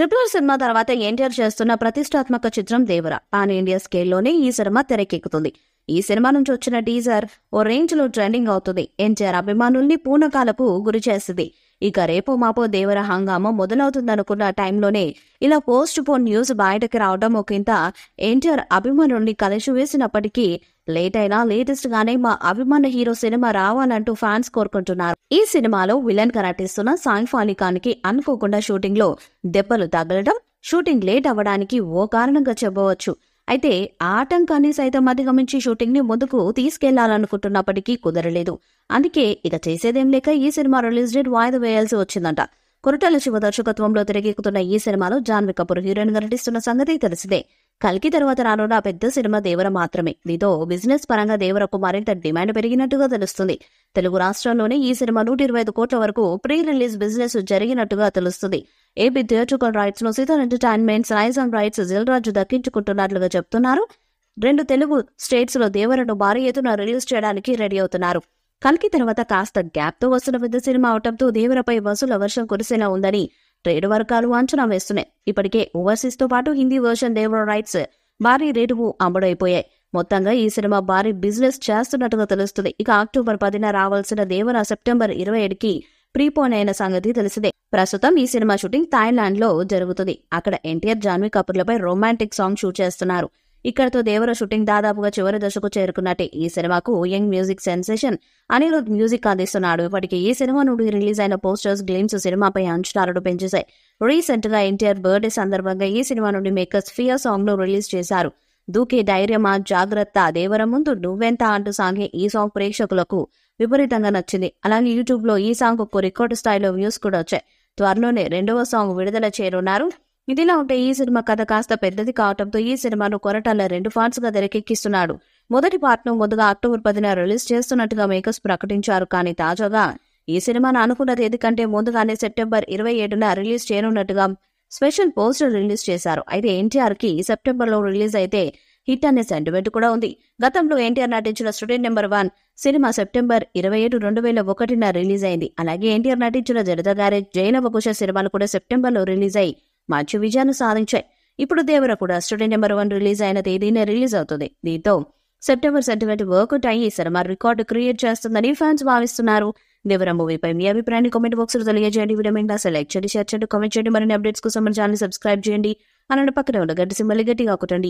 Triple R cinema తర్వాత ఎన్టీఆర్ చేస్తున్న ప్రతిష్టాత్మక చిత్రం దేవర పాన్ ఇండియా స్కేల్లోనే ఈ సినిమా తెరకెక్కుతుంది. ఈ సినిమా నుంచి వచ్చిన టీజర్ ఓ రేంజ్ లో ట్రెండింగ్ అవుతుంది. ఎన్టీఆర్ అభిమానుల్ని పూనకాలకు గురి చేస్తుంది. ఇక రేపో మాపో దేవర హంగామా మొదలవుతుందనుకున్న టైంలోనే ఇలా పోస్ట్ పోన్ న్యూస్ బయటకు రావడం ఒకంత ఎన్టీఆర్ అభిమానుల్ని కలిసివేసినప్పటికీ లేట్ అయినా లేటెస్ట్ గానే మా అభిమాన హీరో సినిమా రావాలంటూ ఫ్యాన్స్ కోరుకుంటున్నారు. ఈ సినిమాలో విలన్ గా నటిస్తున్న సైఫ్ అలీ ఖాన్ కి అనుకోకుండా షూటింగ్ లో దెబ్బలు తగలడం, షూటింగ్ లేట్ అవ్వడానికి ఓ కారణంగా చెప్పవచ్చు. అయితే ఆ ఆటంకాన్ని సైతం అధిగమించి షూటింగ్ ని ముందుకు తీసుకెళ్లాలనుకుంటున్నప్పటికీ కుదరలేదు. అందుకే ఇక చేసేదేం లేక ఈ సినిమా రిలీజ్ డేట్ వాయిదా వేయాల్సి వచ్చిందంట. కొరటాల శివ దర్శకత్వంలో తెరకెక్కుతున్న ఈ సినిమాలో జాన్వీ కపూర్ హీరోయిన్ గా నటిస్తున్న సంగతి తెలిసిందే. కల్కి తర్వాత రానున్న పెద్ద సినిమా దేవర మాత్రమే. దీంతో బిజినెస్ పరంగా దేవరకు మరింత డిమాండ్ పెరిగినట్టుగా తెలుస్తుంది. తెలుగు రాష్ట్రాల్లోనే ఈ సినిమా 125 కోట్ల వరకు ప్రీ రిలీజ్ బిజినెస్ జరిగినట్టుగా తెలుస్తుంది. ఏపీ థియేట్రికల్ రైట్స్ ను సీతార్ ఎంటర్టైన్మెంట్స్ నైజాం రైట్స్ దిల్రాజు దక్కించుకుంటున్నట్లుగా చెప్తున్నారు. 2 తెలుగు స్టేట్స్ లో దేవరను భారీ ఎత్తున రిలీజ్ చేయడానికి రెడీ అవుతున్నారు. కల్కి తర్వాత కాస్త గ్యాప్ తో వస్తున్న పెద్ద సినిమా అవటంతో దేవరపై వసూల వర్షం కురిసేలా ఉందని ట్రేడ్ వర్గాలు అంచనా వేస్తున్నాయి. ఇప్పటికే ఓవర్సీస్ తో పాటు హిందీ వర్షన్ దేవర రైట్స్ భారీ రేటుకు అమ్ముడైపోయాయి. మొత్తంగా ఈ సినిమా భారీ బిజినెస్ చేస్తున్నట్టుగా తెలుస్తుంది. ఇక అక్టోబర్ 10న రావాల్సిన దేవర సెప్టెంబర్ 27కి ప్రీపోన్ అయిన సంగతి తెలిసిందే. ప్రస్తుతం ఈ సినిమా షూటింగ్ థాయిలాండ్ లో జరుగుతుంది. అక్కడ ఎన్టీఆర్ జాన్వీ కపూర్లపై రొమాంటిక్ సాంగ్ షూట్ చేస్తున్నారు. ఇక్కడతో దేవర షూటింగ్ దాదాపుగా చివరి దశకు చేరుకున్నట్టే. ఈ సినిమాకు young music sensation Anirudh music అందిస్తున్నాడు. ఇప్పటికే ఈ సినిమా నుండి రిలీజ్ అయిన పోస్టర్స్ గ్లిమ్స్ సినిమాపై అంచనాలను పెంచేశాయి. రీసెంట్ గా ఎన్టీఆర్ బర్త్డే సందర్భంగా ఈ సినిమా నుండి మేకర్స్ ఫియర్ సాంగ్ ను రిలీజ్ చేశారు. దూకే ధైర్యమా జాగ్రత్త దేవర ముందు నువ్వెంత అంటూ సాగే ఈ సాంగ్ ప్రేక్షకులకు విపరీతంగా నచ్చింది. అలాగే యూట్యూబ్ లో ఈ సాంగ్ కు రికార్డు స్థాయిలో వ్యూస్ కూడా వచ్చాయి. త్వరలోనే 2వ సాంగ్ విడుదల చేయనున్నారు. ఇదిలా ఉంటే ఈ సినిమా కథ కాస్త పెద్దది కావడంతో ఈ సినిమాను కొరటాల 2 పార్ట్స్ గా తెరకెక్కిస్తున్నాడు. మొదటి పార్ట్ ను ముందుగా అక్టోబర్ 10న రిలీజ్ చేస్తున్నట్టుగా మేకర్స్ ప్రకటించారు. కానీ తాజాగా ఈ సినిమాను అనుకున్న తేదీ కంటే ముందుగానే సెప్టెంబర్ 27న రిలీజ్ చేయనున్నట్టుగా స్పెషల్ పోస్టర్ రిలీజ్ చేశారు. అయితే ఎన్టీఆర్ కి సెప్టెంబర్ లో రిలీజ్ అయితే హిట్ అనే సెంటిమెంట్ కూడా ఉంది. గతంలో ఎన్టీఆర్ నటించిన స్టూడెంట్ నెంబర్ 1 సినిమా సెప్టెంబర్ 27, 2001న రిలీజ్ అయింది. అలాగే ఎన్టీఆర్ నటించిన జనతా గ్యారేజ్, జైలవకుశ సినిమాలు కూడా సెప్టెంబర్ లో రిలీజ్ అయ్యి మంచి విజయాన్ని సాధించాయి. ఇప్పుడు దేవర కూడా స్టూడెంట్ నెంబర్ 1 రిలీజ్ అయిన తేదీనే రిలీజ్ అవుతుంది. దీంతో సెప్టెంబర్ సెంటిమెంట్ వర్కౌట్ అయ్యి ఈ సినిమా రికార్డు క్రియేట్ చేస్తుందని ఫ్యాన్స్ భావిస్తున్నారు. దేవర మూవీపై మీ అభిప్రాయాన్ని కామెంట్ బాక్స్ లో తెలియజేయండి. వీడియో మీద లైక్ చేయండి, షేర్ చేయండి, కామెంట్ చేయండి. మరిన్ని అప్డేట్స్ కోసం మన ఛానల్ సబ్స్క్రైబ్ చేయండి. అలానే పక్కనే ఉన్న గంట సింబల్ గట్టిగా కొట్టండి.